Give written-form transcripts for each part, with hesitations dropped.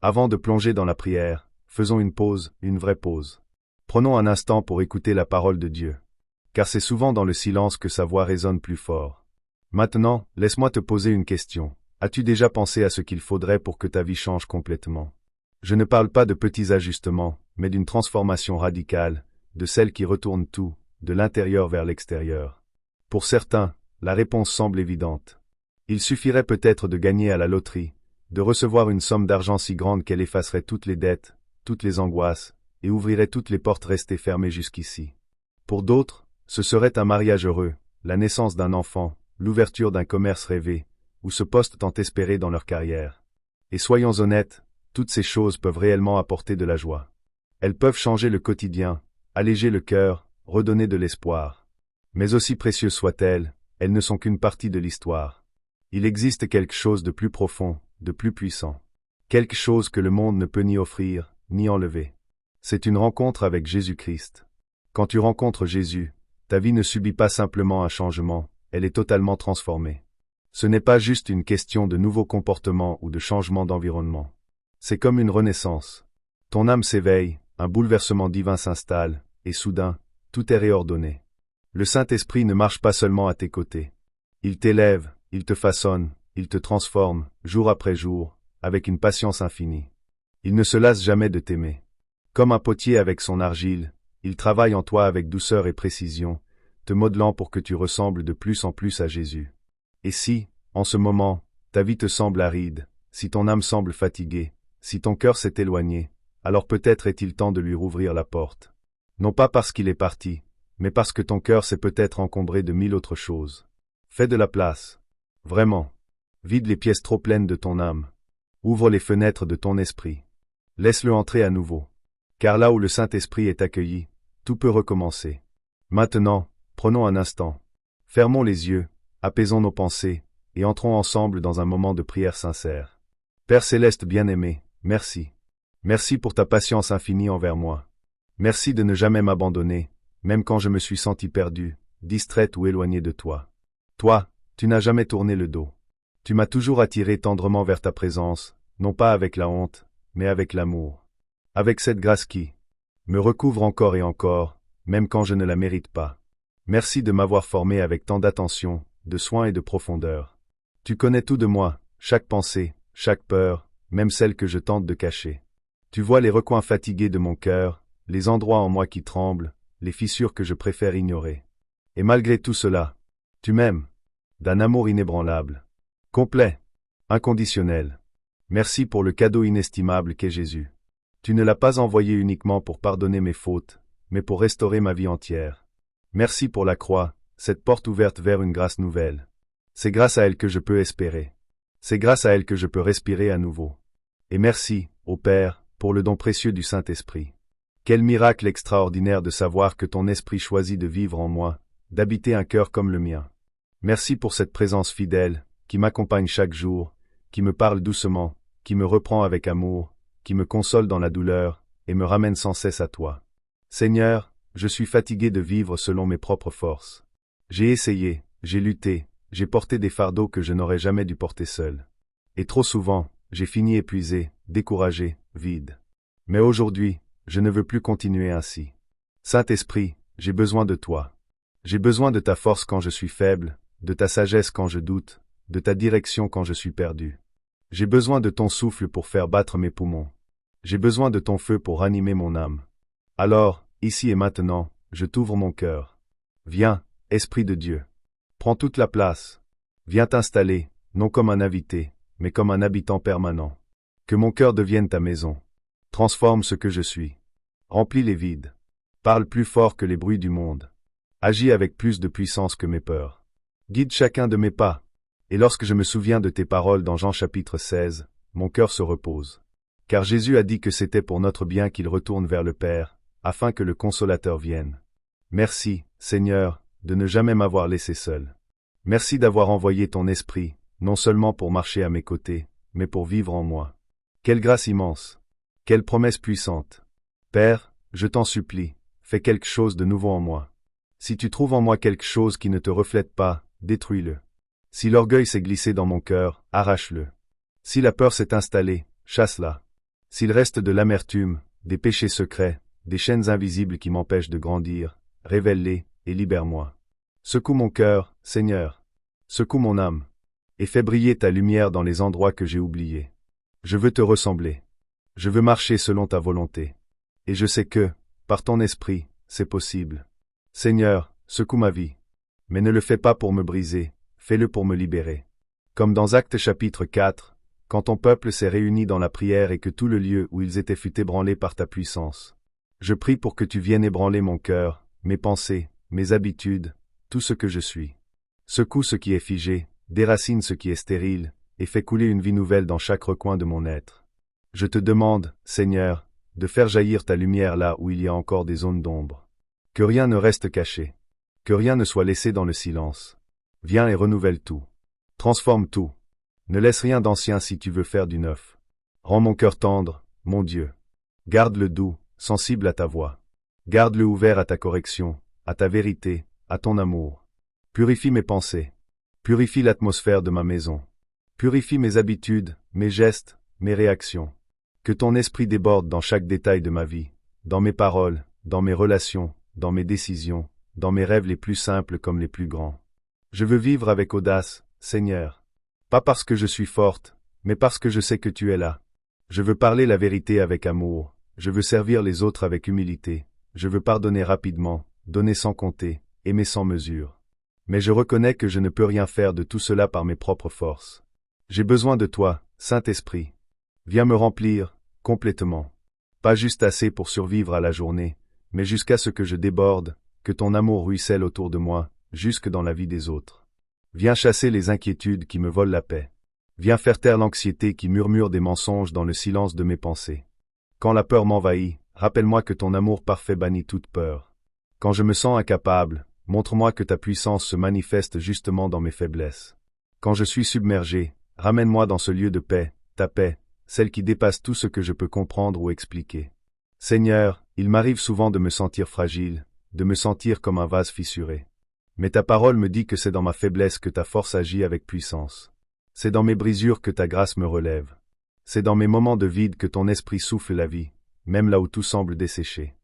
Avant de plonger dans la prière, faisons une pause, une vraie pause. Prenons un instant pour écouter la parole de Dieu. Car c'est souvent dans le silence que sa voix résonne plus fort. Maintenant, laisse-moi te poser une question. As-tu déjà pensé à ce qu'il faudrait pour que ta vie change complètement? Je ne parle pas de petits ajustements, mais d'une transformation radicale, de celle qui retourne tout, de l'intérieur vers l'extérieur. Pour certains, la réponse semble évidente. Il suffirait peut-être de gagner à la loterie, de recevoir une somme d'argent si grande qu'elle effacerait toutes les dettes, toutes les angoisses, et ouvrirait toutes les portes restées fermées jusqu'ici. Pour d'autres, ce serait un mariage heureux, la naissance d'un enfant, l'ouverture d'un commerce rêvé, ou ce poste tant espéré dans leur carrière. Et soyons honnêtes, toutes ces choses peuvent réellement apporter de la joie. Elles peuvent changer le quotidien, alléger le cœur, redonner de l'espoir. Mais aussi précieuses soient-elles, elles ne sont qu'une partie de l'histoire. Il existe quelque chose de plus profond, de plus puissant. Quelque chose que le monde ne peut ni offrir, ni enlever. C'est une rencontre avec Jésus-Christ. Quand tu rencontres Jésus, ta vie ne subit pas simplement un changement, elle est totalement transformée. Ce n'est pas juste une question de nouveaux comportements ou de changement d'environnement. C'est comme une renaissance. Ton âme s'éveille, un bouleversement divin s'installe, et soudain, tout est réordonné. Le Saint-Esprit ne marche pas seulement à tes côtés. Il t'élève, il te façonne, il te transforme, jour après jour, avec une patience infinie. Il ne se lasse jamais de t'aimer. Comme un potier avec son argile, il travaille en toi avec douceur et précision, te modelant pour que tu ressembles de plus en plus à Jésus. Et si, en ce moment, ta vie te semble aride, si ton âme semble fatiguée, si ton cœur s'est éloigné, alors peut-être est-il temps de lui rouvrir la porte. Non pas parce qu'il est parti, mais parce que ton cœur s'est peut-être encombré de 1000 autres choses. Fais de la place. Vraiment. Vide les pièces trop pleines de ton âme. Ouvre les fenêtres de ton esprit. Laisse-le entrer à nouveau. Car là où le Saint-Esprit est accueilli, tout peut recommencer. Maintenant, prenons un instant. Fermons les yeux, apaisons nos pensées, et entrons ensemble dans un moment de prière sincère. Père céleste bien-aimé, merci. Merci pour ta patience infinie envers moi. Merci de ne jamais m'abandonner, même quand je me suis senti perdu, distraite ou éloigné de toi. Toi, tu n'as jamais tourné le dos. Tu m'as toujours attiré tendrement vers ta présence, non pas avec la honte, mais avec l'amour. Avec cette grâce qui me recouvre encore et encore, même quand je ne la mérite pas. Merci de m'avoir formé avec tant d'attention, de soin et de profondeur. Tu connais tout de moi, chaque pensée, chaque peur, même celle que je tente de cacher. Tu vois les recoins fatigués de mon cœur, les endroits en moi qui tremblent, les fissures que je préfère ignorer. Et malgré tout cela, tu m'aimes, d'un amour inébranlable, complet, inconditionnel. Merci pour le cadeau inestimable qu'est Jésus. Tu ne l'as pas envoyé uniquement pour pardonner mes fautes, mais pour restaurer ma vie entière. Merci pour la croix, cette porte ouverte vers une grâce nouvelle. C'est grâce à elle que je peux espérer. C'est grâce à elle que je peux respirer à nouveau. Et merci, ô Père, pour le don précieux du Saint-Esprit. Quel miracle extraordinaire de savoir que ton esprit choisit de vivre en moi, d'habiter un cœur comme le mien. Merci pour cette présence fidèle, qui m'accompagne chaque jour, qui me parle doucement, qui me reprend avec amour, qui me console dans la douleur, et me ramène sans cesse à toi. Seigneur, je suis fatigué de vivre selon mes propres forces. J'ai essayé, j'ai lutté, j'ai porté des fardeaux que je n'aurais jamais dû porter seul. Et trop souvent, j'ai fini épuisé, découragé, vide. Mais aujourd'hui, je ne veux plus continuer ainsi. Saint-Esprit, j'ai besoin de toi. J'ai besoin de ta force quand je suis faible, de ta sagesse quand je doute, de ta direction quand je suis perdu. J'ai besoin de ton souffle pour faire battre mes poumons. J'ai besoin de ton feu pour ranimer mon âme. Alors, ici et maintenant, je t'ouvre mon cœur. Viens, Esprit de Dieu. Prends toute la place. Viens t'installer, non comme un invité, mais comme un habitant permanent. Que mon cœur devienne ta maison. Transforme ce que je suis. Remplis les vides. Parle plus fort que les bruits du monde. Agis avec plus de puissance que mes peurs. Guide chacun de mes pas. Et lorsque je me souviens de tes paroles dans Jean chapitre 16, mon cœur se repose. Car Jésus a dit que c'était pour notre bien qu'il retourne vers le Père, afin que le Consolateur vienne. Merci, Seigneur, de ne jamais m'avoir laissé seul. Merci d'avoir envoyé ton Esprit, non seulement pour marcher à mes côtés, mais pour vivre en moi. Quelle grâce immense! Quelle promesse puissante! Père, je t'en supplie, fais quelque chose de nouveau en moi. Si tu trouves en moi quelque chose qui ne te reflète pas, détruis-le. Si l'orgueil s'est glissé dans mon cœur, arrache-le. Si la peur s'est installée, chasse-la. S'il reste de l'amertume, des péchés secrets, des chaînes invisibles qui m'empêchent de grandir, révèle-les, et libère-moi. Secoue mon cœur, Seigneur. Secoue mon âme. Et fais briller ta lumière dans les endroits que j'ai oubliés. Je veux te ressembler. Je veux marcher selon ta volonté. Et je sais que, par ton esprit, c'est possible. Seigneur, secoue ma vie. Mais ne le fais pas pour me briser, fais-le pour me libérer. Comme dans Actes chapitre 4, quand ton peuple s'est réuni dans la prière et que tout le lieu où ils étaient fut ébranlé par ta puissance. Je prie pour que tu viennes ébranler mon cœur, mes pensées, mes habitudes, tout ce que je suis. Secoue ce qui est figé, déracine ce qui est stérile, et fais couler une vie nouvelle dans chaque recoin de mon être. Je te demande, Seigneur, de faire jaillir ta lumière là où il y a encore des zones d'ombre. Que rien ne reste caché. Que rien ne soit laissé dans le silence. Viens et renouvelle tout. Transforme tout. Ne laisse rien d'ancien si tu veux faire du neuf. Rends mon cœur tendre, mon Dieu. Garde-le doux, sensible à ta voix. Garde-le ouvert à ta correction, à ta vérité, à ton amour. Purifie mes pensées. Purifie l'atmosphère de ma maison. Purifie mes habitudes, mes gestes, mes réactions. Que ton esprit déborde dans chaque détail de ma vie, dans mes paroles, dans mes relations, dans mes décisions, dans mes rêves les plus simples comme les plus grands. Je veux vivre avec audace, Seigneur. Pas parce que je suis forte, mais parce que je sais que tu es là. Je veux parler la vérité avec amour, je veux servir les autres avec humilité, je veux pardonner rapidement, donner sans compter, aimer sans mesure. Mais je reconnais que je ne peux rien faire de tout cela par mes propres forces. J'ai besoin de toi, Saint-Esprit. Viens me remplir, complètement. Pas juste assez pour survivre à la journée, mais jusqu'à ce que je déborde, que ton amour ruisselle autour de moi, jusque dans la vie des autres. Viens chasser les inquiétudes qui me volent la paix. Viens faire taire l'anxiété qui murmure des mensonges dans le silence de mes pensées. Quand la peur m'envahit, rappelle-moi que ton amour parfait bannit toute peur. Quand je me sens incapable, montre-moi que ta puissance se manifeste justement dans mes faiblesses. Quand je suis submergé, ramène-moi dans ce lieu de paix, ta paix, celle qui dépasse tout ce que je peux comprendre ou expliquer. Seigneur, il m'arrive souvent de me sentir fragile, de me sentir comme un vase fissuré. Mais ta parole me dit que c'est dans ma faiblesse que ta force agit avec puissance. C'est dans mes brisures que ta grâce me relève. C'est dans mes moments de vide que ton esprit souffle la vie, même là où tout semble desséché.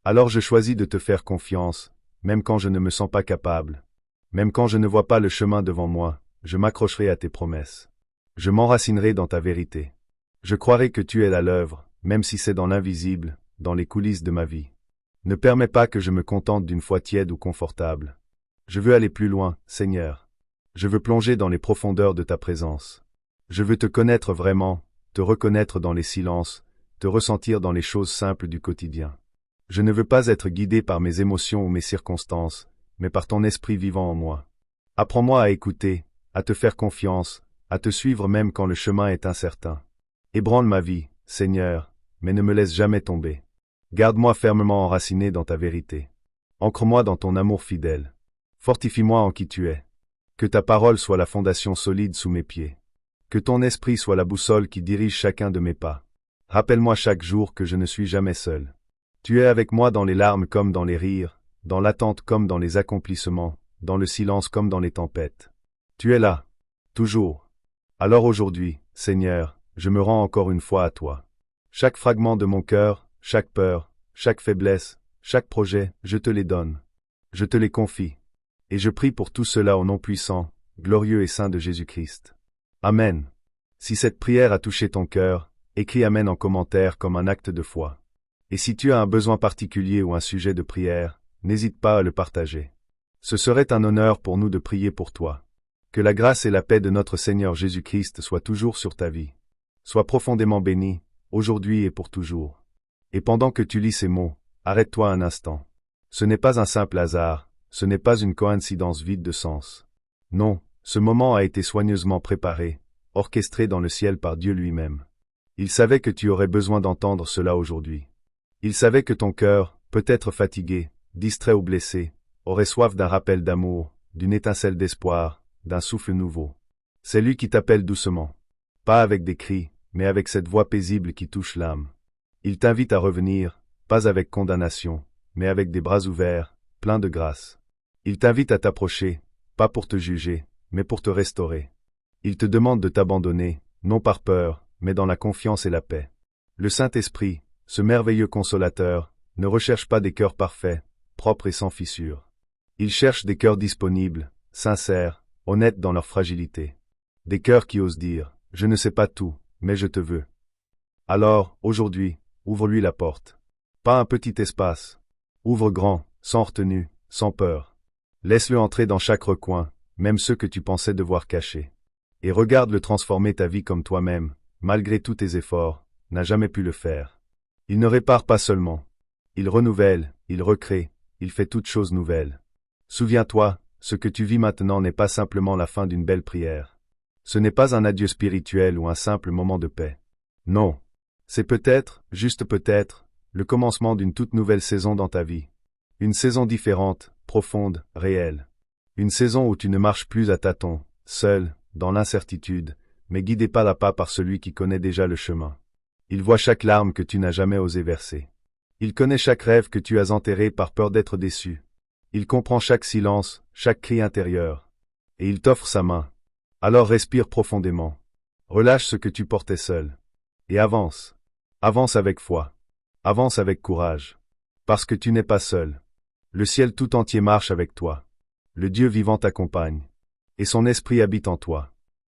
Alors je choisis de te faire confiance, même quand je ne me sens pas capable. Même quand je ne vois pas le chemin devant moi, je m'accrocherai à tes promesses. Je m'enracinerai dans ta vérité. Je croirai que tu es à l'œuvre, même si c'est dans l'invisible, dans les coulisses de ma vie. Ne permets pas que je me contente d'une foi tiède ou confortable. Je veux aller plus loin, Seigneur. Je veux plonger dans les profondeurs de ta présence. Je veux te connaître vraiment, te reconnaître dans les silences, te ressentir dans les choses simples du quotidien. Je ne veux pas être guidé par mes émotions ou mes circonstances, mais par ton esprit vivant en moi. Apprends-moi à écouter, à te faire confiance, à te suivre même quand le chemin est incertain. Ébranle ma vie, Seigneur, mais ne me laisse jamais tomber. Garde-moi fermement enraciné dans ta vérité. Ancre-moi dans ton amour fidèle. Fortifie-moi en qui tu es. Que ta parole soit la fondation solide sous mes pieds. Que ton esprit soit la boussole qui dirige chacun de mes pas. Rappelle-moi chaque jour que je ne suis jamais seul. Tu es avec moi dans les larmes comme dans les rires, dans l'attente comme dans les accomplissements, dans le silence comme dans les tempêtes. Tu es là, toujours. Alors aujourd'hui, Seigneur, je me rends encore une fois à toi. Chaque fragment de mon cœur, chaque peur, chaque faiblesse, chaque projet, je te les donne. Je te les confie. Et je prie pour tout cela au nom puissant, glorieux et saint de Jésus-Christ. Amen. Si cette prière a touché ton cœur, écris Amen en commentaire comme un acte de foi. Et si tu as un besoin particulier ou un sujet de prière, n'hésite pas à le partager. Ce serait un honneur pour nous de prier pour toi. Que la grâce et la paix de notre Seigneur Jésus-Christ soient toujours sur ta vie. Sois profondément béni, aujourd'hui et pour toujours. Et pendant que tu lis ces mots, arrête-toi un instant. Ce n'est pas un simple hasard, ce n'est pas une coïncidence vide de sens. Non, ce moment a été soigneusement préparé, orchestré dans le ciel par Dieu lui-même. Il savait que tu aurais besoin d'entendre cela aujourd'hui. Il savait que ton cœur, peut-être fatigué, distrait ou blessé, aurait soif d'un rappel d'amour, d'une étincelle d'espoir, d'un souffle nouveau. C'est lui qui t'appelle doucement. Pas avec des cris, mais avec cette voix paisible qui touche l'âme. Il t'invite à revenir, pas avec condamnation, mais avec des bras ouverts, pleins de grâce. Il t'invite à t'approcher, pas pour te juger, mais pour te restaurer. Il te demande de t'abandonner, non par peur, mais dans la confiance et la paix. Le Saint-Esprit, ce merveilleux consolateur, ne recherche pas des cœurs parfaits, propres et sans fissures. Il cherche des cœurs disponibles, sincères, honnêtes dans leur fragilité. Des cœurs qui osent dire « Je ne sais pas tout, mais je te veux ». Alors, aujourd'hui, ouvre-lui la porte. Pas un petit espace. Ouvre grand, sans retenue, sans peur. Laisse-le entrer dans chaque recoin, même ceux que tu pensais devoir cacher. Et regarde-le transformer ta vie comme toi-même, malgré tous tes efforts, n'a jamais pu le faire. Il ne répare pas seulement. Il renouvelle, il recrée, il fait toutes choses nouvelles. Souviens-toi, ce que tu vis maintenant n'est pas simplement la fin d'une belle prière. Ce n'est pas un adieu spirituel ou un simple moment de paix. Non. C'est peut-être, juste peut-être, le commencement d'une toute nouvelle saison dans ta vie. Une saison différente, profonde, réelle. Une saison où tu ne marches plus à tâtons, seul, dans l'incertitude, mais guidé pas à pas par celui qui connaît déjà le chemin. Il voit chaque larme que tu n'as jamais osé verser. Il connaît chaque rêve que tu as enterré par peur d'être déçu. Il comprend chaque silence, chaque cri intérieur. Et il t'offre sa main. Alors respire profondément. Relâche ce que tu portais seul. Et avance. Avance avec foi. Avance avec courage. Parce que tu n'es pas seul. Le ciel tout entier marche avec toi. Le Dieu vivant t'accompagne. Et son esprit habite en toi.